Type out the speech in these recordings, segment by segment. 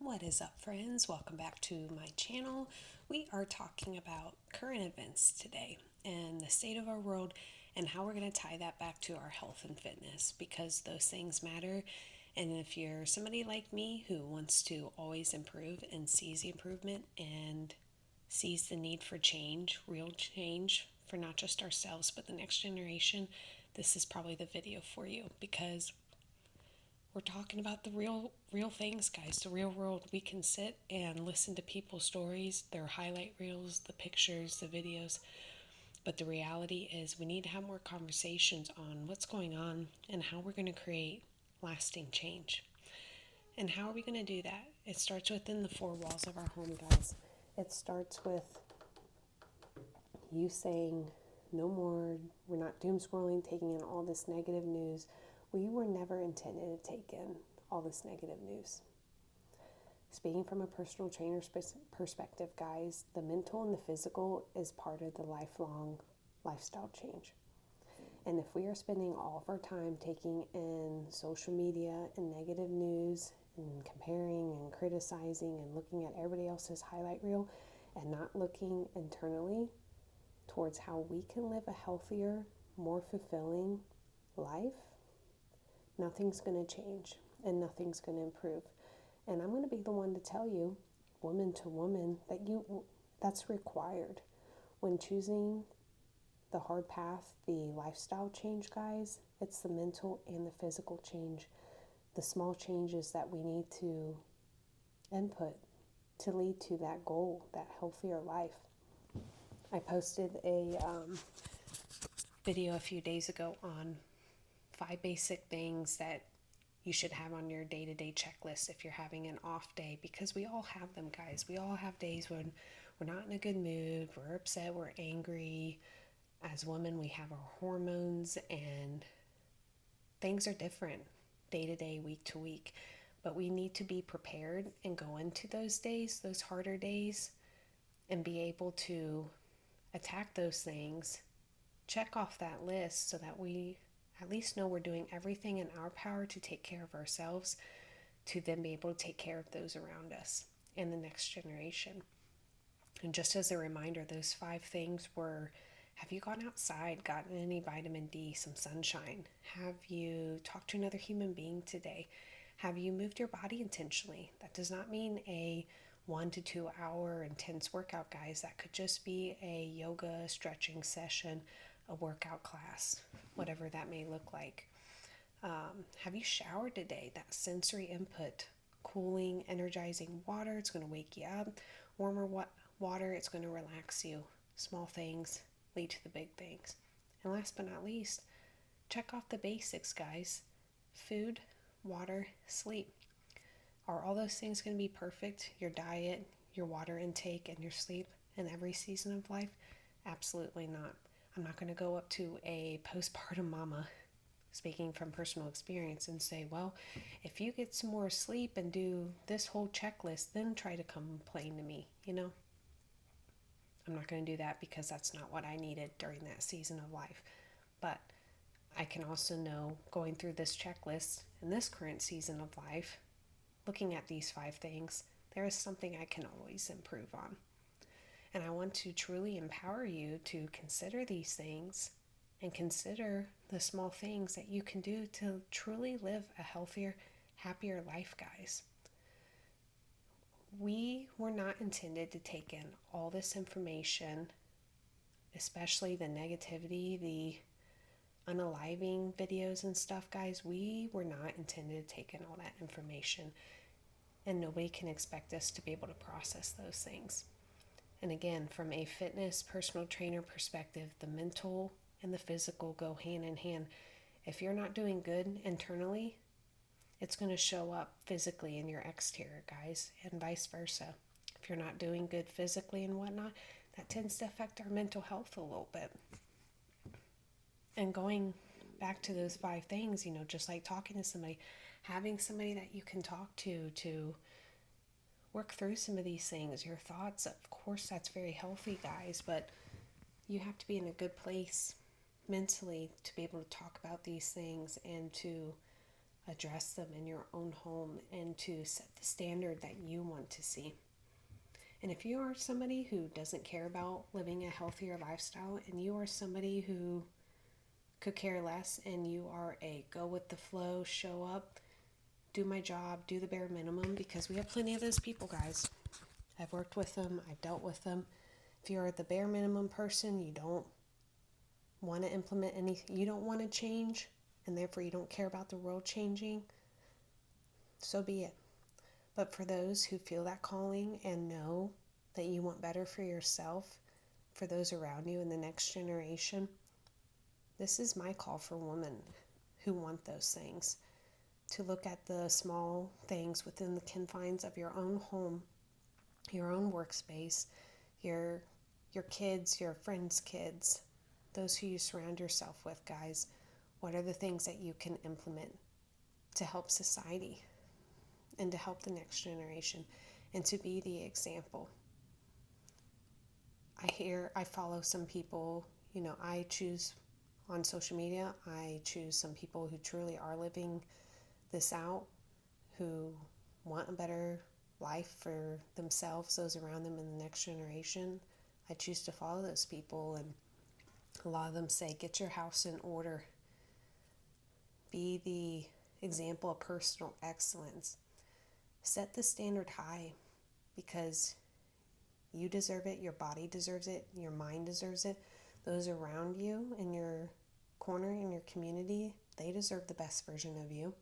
What is up, friends? Welcome back to my channel. We are talking about current events today and the state of our world and how we're going to tie that back to our health and fitness because those things matter. And if you're somebody like me who wants to always improve and sees the improvement and sees the need for change, real change for not just ourselves but the next generation, this is probably the video for you because we're talking about the real things, guys, the real world. We can sit and listen to people's stories, their highlight reels, the pictures, the videos, but the reality is we need to have more conversations on what's going on and how we're going to create lasting change. And how are we going to do that? It starts within the four walls of our home, guys. It starts with you saying no more, we're not doom scrolling, taking in all this negative news. We were never intended to take in all this negative news. Speaking from a personal trainer's perspective, guys, the mental and the physical is part of the lifelong lifestyle change. And if we are spending all of our time taking in social media and negative news and comparing and criticizing and looking at everybody else's highlight reel and not looking internally towards how we can live a healthier, more fulfilling life, nothing's going to change and nothing's going to improve. And I'm going to be the one to tell you, woman to woman, that's required when choosing the hard path, the lifestyle change, guys. It's the mental and the physical change, the small changes that we need to input to lead to that goal, that healthier life. I posted a video a few days ago on 5 basic things that you should have on your day-to-day checklist if you're having an off day, because we all have them, guys. We all have days when we're not in a good mood, we're upset, we're angry. As women, we have our hormones and things are different day to day, week to week. But we need to be prepared and go into those days, those harder days, and be able to attack those things, check off that list so that we at least know we're doing everything in our power to take care of ourselves, to then be able to take care of those around us and the next generation. And just as a reminder, those 5 things were: have you gone outside, gotten any vitamin D, some sunshine? Have you talked to another human being today? Have you moved your body intentionally? That does not mean a 1 to 2 hour intense workout, guys. That could just be a yoga stretching session, a workout class, whatever that may look like. Have you showered today? That sensory input, cooling, energizing water, it's going to wake you up. Warmer water, it's going to relax you. Small things lead to the big things. And last but not least, check off the basics, guys. Food, water, sleep. Are all those things going to be perfect? Your diet, your water intake, and your sleep in every season of life? Absolutely not. I'm not going to go up to a postpartum mama, speaking from personal experience, and say, well, if you get some more sleep and do this whole checklist, then try to complain to me. I'm not going to do that because that's not what I needed during that season of life. But I can also know, going through this checklist in this current season of life, looking at these 5 things, there is something I can always improve on. And I want to truly empower you to consider these things and consider the small things that you can do to truly live a healthier, happier life, guys. We were not intended to take in all this information, especially the negativity, the unaliving videos and stuff, guys. We were not intended to take in all that information, and nobody can expect us to be able to process those things. And again, from a fitness personal trainer perspective, the mental and the physical go hand in hand. If you're not doing good internally, it's going to show up physically in your exterior, guys, and vice versa. If you're not doing good physically and whatnot, that tends to affect our mental health a little bit. And going back to those 5 things, just like talking to somebody, having somebody that you can talk to work through some of these things, your thoughts, of course, that's very healthy, guys, but you have to be in a good place mentally to be able to talk about these things and to address them in your own home and to set the standard that you want to see. And if you are somebody who doesn't care about living a healthier lifestyle, and you are somebody who could care less, and you are a go with the flow, show up, do my job, do the bare minimum, because we have plenty of those people, guys. I've worked with them, I've dealt with them. If you're the bare minimum person, you don't want to implement anything, you don't want to change, and therefore you don't care about the world changing, so be it. But for those who feel that calling and know that you want better for yourself, for those around you in the next generation, this is my call for women who want those things. To look at the small things within the confines of your own home, your own workspace, your kids, your friends' kids, those who you surround yourself with, guys. What are the things that you can implement to help society and to help the next generation and to be the example? I follow some people, I choose on social media, I choose some people who truly are living this out, who want a better life for themselves, those around them, in the next generation. I choose to follow those people, and a lot of them say, get your house in order. Be the example of personal excellence. Set the standard high, because you deserve it, your body deserves it, your mind deserves it. Those around you in your corner, in your community, they deserve the best version of you.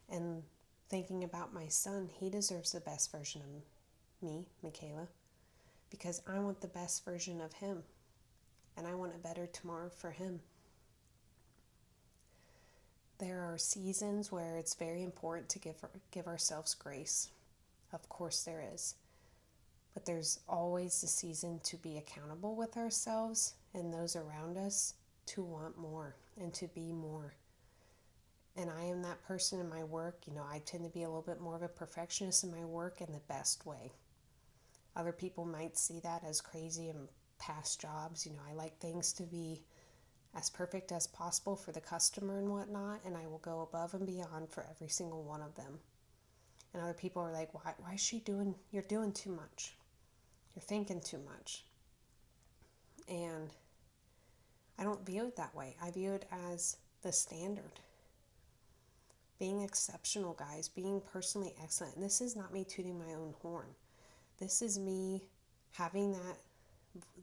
And thinking about my son, he deserves the best version of me, Michaela, because I want the best version of him, and I want a better tomorrow for him. There are seasons where it's very important to give ourselves grace. Of course there is. But there's always the season to be accountable with ourselves and those around us, to want more and to be more. And I am that person in my work. I tend to be a little bit more of a perfectionist in my work in the best way. Other people might see that as crazy in past jobs. I like things to be as perfect as possible for the customer and whatnot, and I will go above and beyond for every single one of them. And other people are like, why is she doing, you're doing too much. You're thinking too much. And I don't view it that way. I view it as the standard. Being exceptional, guys, being personally excellent. And this is not me tooting my own horn. This is me having that,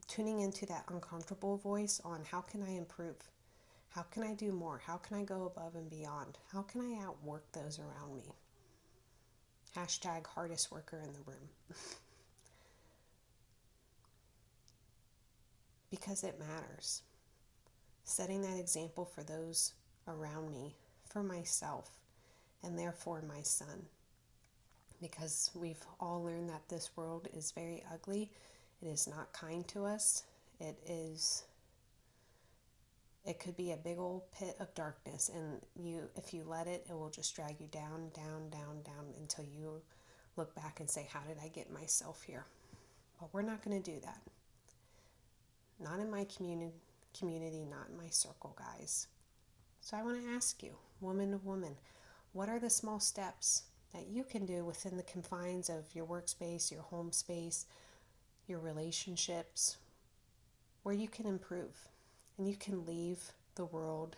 tuning into that uncomfortable voice on how can I improve? How can I do more? How can I go above and beyond? How can I outwork those around me? Hashtag hardest worker in the room. Because it matters. Setting that example for those around me, for myself, and therefore my son. Because we've all learned that this world is very ugly. It is not kind to us. It could be a big old pit of darkness, and if you let it, it will just drag you down, down, down, down, until you look back and say, how did I get myself here? But we're not going to do that. Not in my community, not in my circle, guys. So I want to ask you, woman to woman, what are the small steps that you can do within the confines of your workspace, your home space, your relationships, where you can improve and you can leave the world,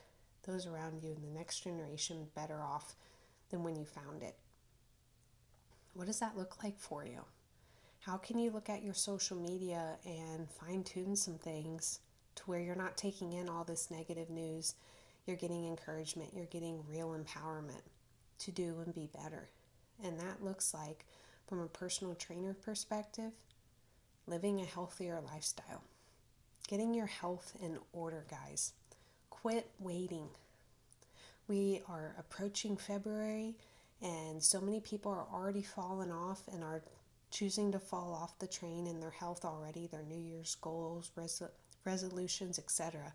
those around you, and the next generation better off than when you found it? What does that look like for you? How can you look at your social media and fine-tune some things to where you're not taking in all this negative news? You're getting encouragement. You're getting real empowerment to do and be better. And that looks like, from a personal trainer perspective, living a healthier lifestyle. Getting your health in order, guys. Quit waiting. We are approaching February, and so many people are already falling off and are choosing to fall off the train in their health already, their New Year's goals, resolutions, etc.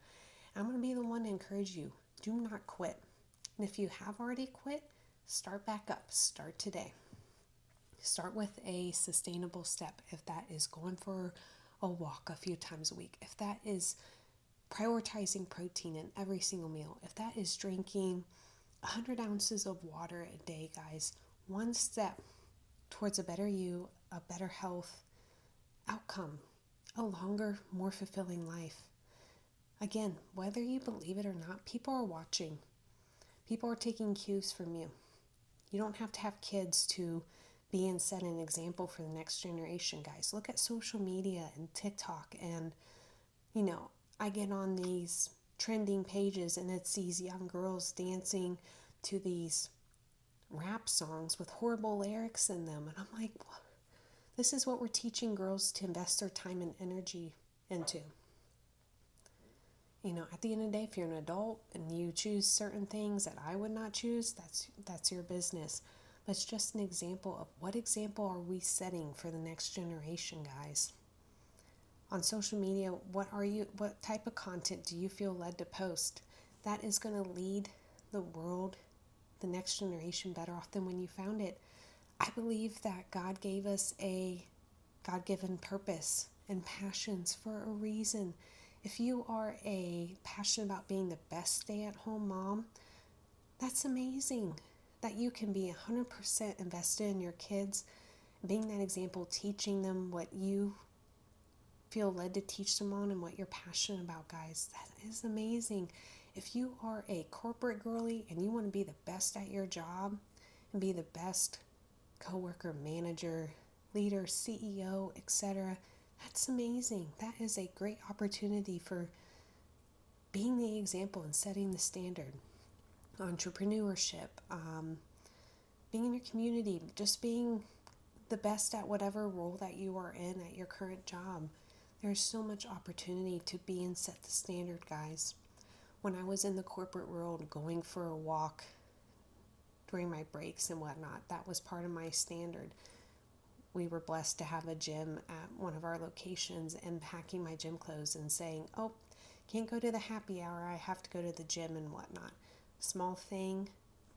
I'm going to be the one to encourage you. Do not quit. And if you have already quit, start back up. Start today. Start with a sustainable step. If that is going for a walk a few times a week, if that is prioritizing protein in every single meal, if that is drinking 100 ounces of water a day, guys. One step towards a better you, a better health outcome, a longer, more fulfilling life. Again, whether you believe it or not, people are watching. People are taking cues from you. You don't have to have kids to be and set an example for the next generation, guys. Look at social media and TikTok, and I get on these trending pages and it's these young girls dancing to these rap songs with horrible lyrics in them, and I'm like, this is what we're teaching girls to invest their time and energy into. At the end of the day, if you're an adult and you choose certain things that I would not choose, that's your business. But it's just an example of what example are we setting for the next generation, guys. On social media, what type of content do you feel led to post? That is going to lead the world, the next generation, better off than when you found it. I believe that God gave us a God-given purpose and passions for a reason. If you are passionate about being the best stay-at-home mom, that's amazing. That you can be 100% invested in your kids, being that example, teaching them what you feel led to teach them on and what you're passionate about, guys. That is amazing. If you are a corporate girly and you want to be the best at your job and be the best coworker, manager, leader, CEO, etc., that's amazing. That is a great opportunity for being the example and setting the standard. Entrepreneurship, being in your community, just being the best at whatever role that you are in at your current job. There's so much opportunity to be and set the standard, guys. When I was in the corporate world, going for a walk during my breaks and whatnot, that was part of my standard. We were blessed to have a gym at one of our locations, and packing my gym clothes and saying, oh, can't go to the happy hour, I have to go to the gym and whatnot. Small thing,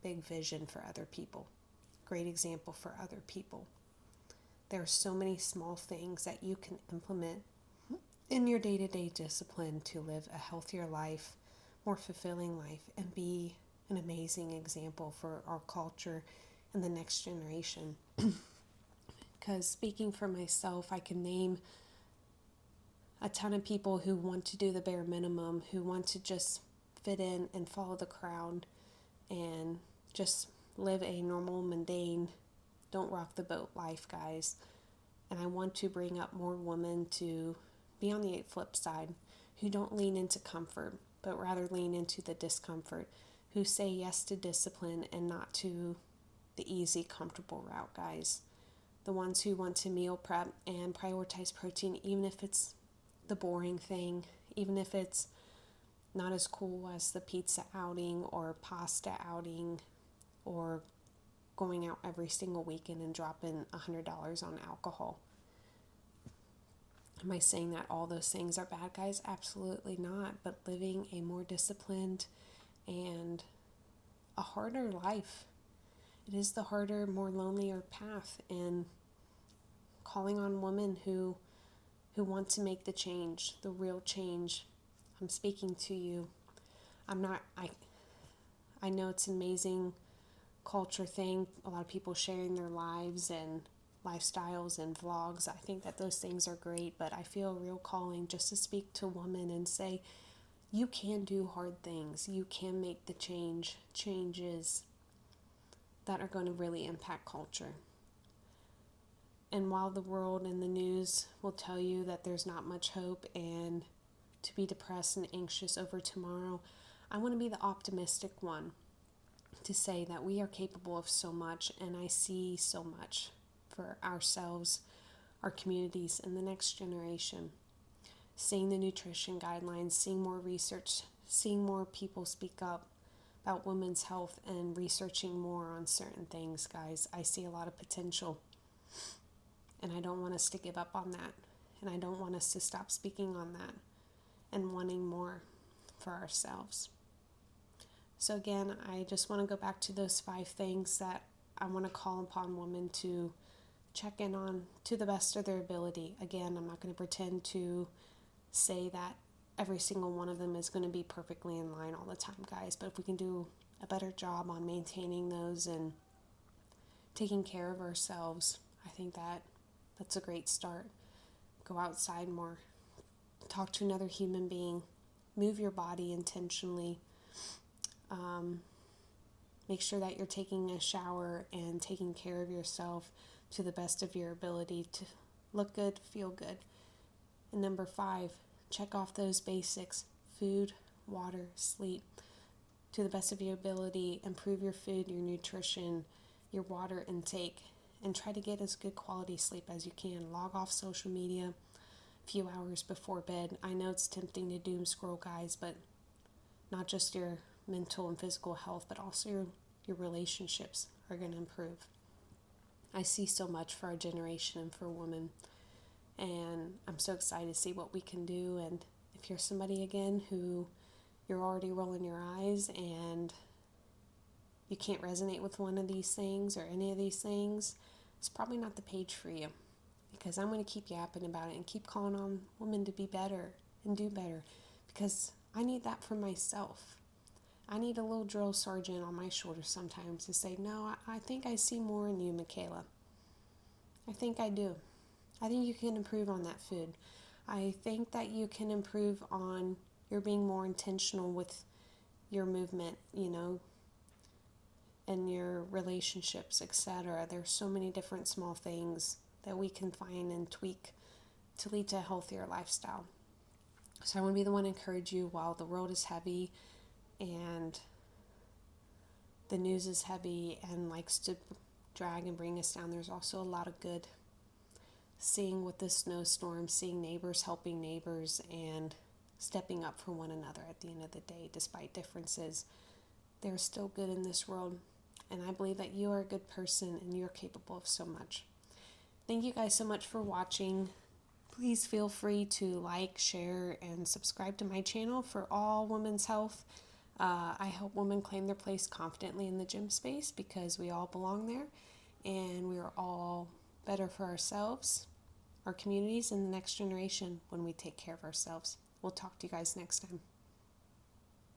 big vision for other people. Great example for other people. There are so many small things that you can implement in your day-to-day discipline to live a healthier life, more fulfilling life, and be an amazing example for our culture and the next generation. Because speaking for myself, I can name a ton of people who want to do the bare minimum, who want to just fit in and follow the crowd and just live a normal, mundane, don't rock the boat life, guys. And I want to bring up more women to be on the flip side, who don't lean into comfort, but rather lean into the discomfort, who say yes to discipline and not to the easy, comfortable route, guys. The ones who want to meal prep and prioritize protein, even if it's the boring thing, even if it's not as cool as the pizza outing or pasta outing or going out every single weekend and dropping $100 on alcohol. Am I saying that all those things are bad, guys? Absolutely not. But living a more disciplined and a harder life. It is the harder, more lonelier path, and calling on women who want to make the change, the real change. I'm speaking to you. I know it's an amazing culture thing, a lot of people sharing their lives and lifestyles and vlogs. I think that those things are great, but I feel a real calling just to speak to women and say, you can do hard things. You can make the changes that are going to really impact culture. And while the world and the news will tell you that there's not much hope and to be depressed and anxious over tomorrow, I want to be the optimistic one to say that we are capable of so much, and I see so much for ourselves, our communities, and the next generation. Seeing the nutrition guidelines, seeing more research, seeing more people speak up about women's health and researching more on certain things, guys. I see a lot of potential, and I don't want us to give up on that, and I don't want us to stop speaking on that and wanting more for ourselves. So again, I just want to go back to those 5 things that I want to call upon women to check in on to the best of their ability. Again, I'm not going to pretend to say that every single one of them is going to be perfectly in line all the time, guys, but if we can do a better job on maintaining those and taking care of ourselves, I think that's a great start. Go outside more, talk to another human being, move your body intentionally. Make sure that you're taking a shower and taking care of yourself to the best of your ability to look good, feel good. And number 5, check off those basics: food, water, sleep. To the best of your ability, improve your food, your nutrition, your water intake, and try to get as good quality sleep as you can. Log off social media a few hours before bed. I know it's tempting to doom scroll, guys, but not just your mental and physical health, but also your relationships are going to improve. I see so much for our generation and for women, and I'm so excited to see what we can do. And if you're somebody, again, who you're already rolling your eyes and you can't resonate with one of these things or any of these things, it's probably not the page for you, because I'm going to keep yapping about it and keep calling on women to be better and do better, because I need that for myself. I need a little drill sergeant on my shoulder sometimes to say, no, I think I see more in you, Michaela. I think I do. I think you can improve on that food. I think that you can improve on your being more intentional with your movement, and your relationships, etc. There's so many different small things that we can find and tweak to lead to a healthier lifestyle. So I want to be the one to encourage you while the world is heavy and the news is heavy and likes to drag and bring us down. There's also a lot of good. Seeing with the snowstorm, seeing neighbors helping neighbors and stepping up for one another at the end of the day, despite differences. There's still good in this world, and I believe that you are a good person and you're capable of so much. Thank you guys so much for watching. Please feel free to like, share, and subscribe to my channel for all women's health. I help women claim their place confidently in the gym space, because we all belong there, and we are all better for ourselves, our communities, and the next generation when we take care of ourselves. We'll talk to you guys next time.